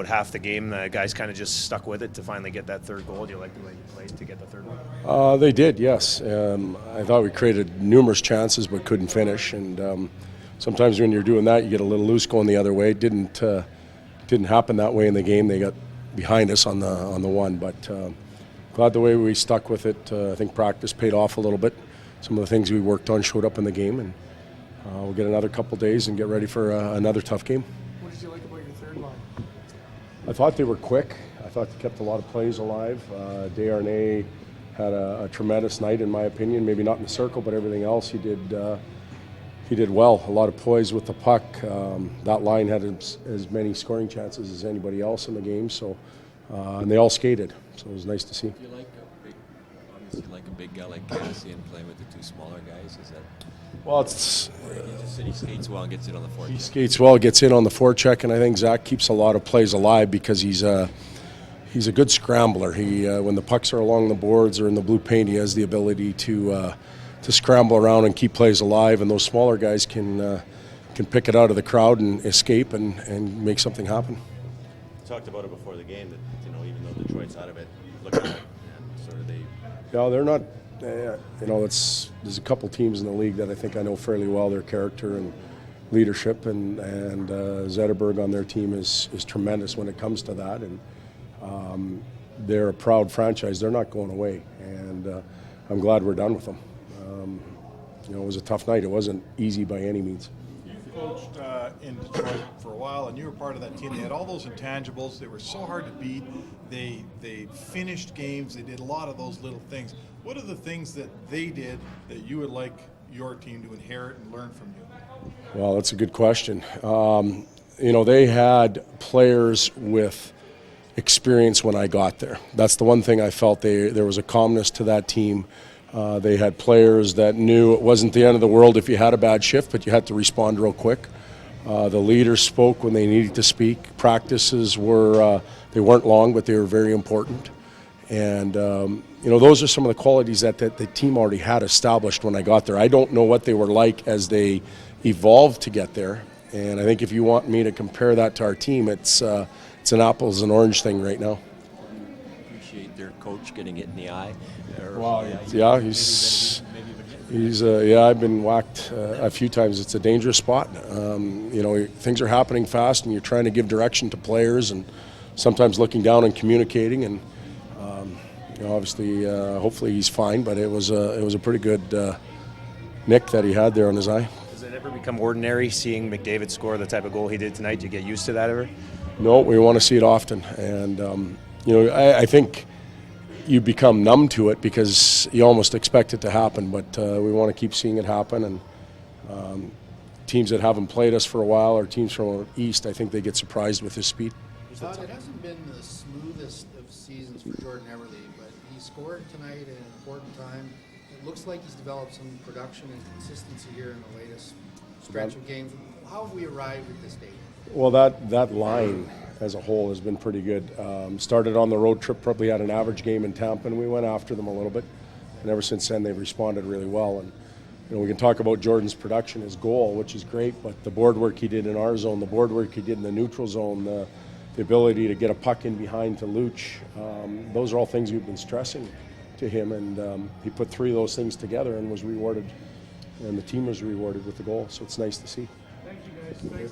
about half the game, the guys kind of just stuck with it to finally get that third goal. Do you like the way you played to get the third one? They did, yes. I thought we created numerous chances but couldn't finish. And sometimes when you're doing that, you get a little loose going the other way. It didn't happen that way in the game. They got behind us on the one, but glad the way we stuck with it. I think practice paid off a little bit. Some of the things we worked on showed up in the game, and we'll get another couple days and get ready for another tough game. What did you like about your third line? I thought they were quick. I thought they kept a lot of plays alive. Desharnais had a tremendous night, in my opinion. Maybe not in the circle, but everything else he did well. A lot of poise with the puck. That line had as many scoring chances as anybody else in the game. So, and they all skated. So it was nice to see. Do you like a big guy like Cassian playing with the two smaller guys? Is that? Well, He skates well and gets it on the forecheck. He skates well, gets in on the forecheck, and I think Zach keeps a lot of plays alive because he's a good scrambler. He when the pucks are along the boards or in the blue paint, he has the ability to scramble around and keep plays alive, and those smaller guys can pick it out of the crowd and escape and make something happen. You talked about it before the game that even though Detroit's out of it, look at it and sort of they. Yeah, they're not. There's a couple teams in the league that I think I know fairly well, their character and leadership, and Zetterberg on their team is tremendous when it comes to that, and they're a proud franchise. They're not going away, and I'm glad we're done with them. It was a tough night. It wasn't easy by any means. You coached in Detroit for a while, and you were part of that team. They had all those intangibles. They were so hard to beat. They finished games. They did a lot of those little things. What are the things that they did that you would like your team to inherit and learn from you? Well, that's a good question. They had players with experience when I got there. That's the one thing I felt. There was a calmness to that team. They had players that knew it wasn't the end of the world if you had a bad shift, but you had to respond real quick. The leaders spoke when they needed to speak. Practices they weren't long, but they were very important. And those are some of the qualities that the team already had established when I got there. I don't know what they were like as they evolved to get there. And I think if you want me to compare that to our team, it's an apples and orange thing right now. Appreciate their coach getting it in the eye. I've been whacked a few times. It's a dangerous spot. Things are happening fast, and you're trying to give direction to players, and sometimes looking down and communicating. And obviously, hopefully he's fine. But it was a pretty good nick that he had there on his eye. Does it ever become ordinary seeing McDavid score the type of goal he did tonight? Do you get used to that ever? No, we want to see it often, and I think you become numb to it because you almost expect it to happen, but we want to keep seeing it happen. And teams that haven't played us for a while, or teams from East, I think they get surprised with his speed. Todd, it hasn't been the smoothest of seasons for Jordan Eberle, but he scored tonight at an important time. It looks like he's developed some production and consistency here in the latest stretch of games. How have we arrived at this date? Well, that line as a whole has been pretty good. Started on the road trip, probably had an average game in Tampa, and we went after them a little bit. And ever since then, they've responded really well. And we can talk about Jordan's production, his goal, which is great, but the board work he did in our zone, the board work he did in the neutral zone, the ability to get a puck in behind to Luch, those are all things we've been stressing to him. And he put three of those things together and was rewarded, and the team was rewarded with the goal. So it's nice to see. Thank you, guys.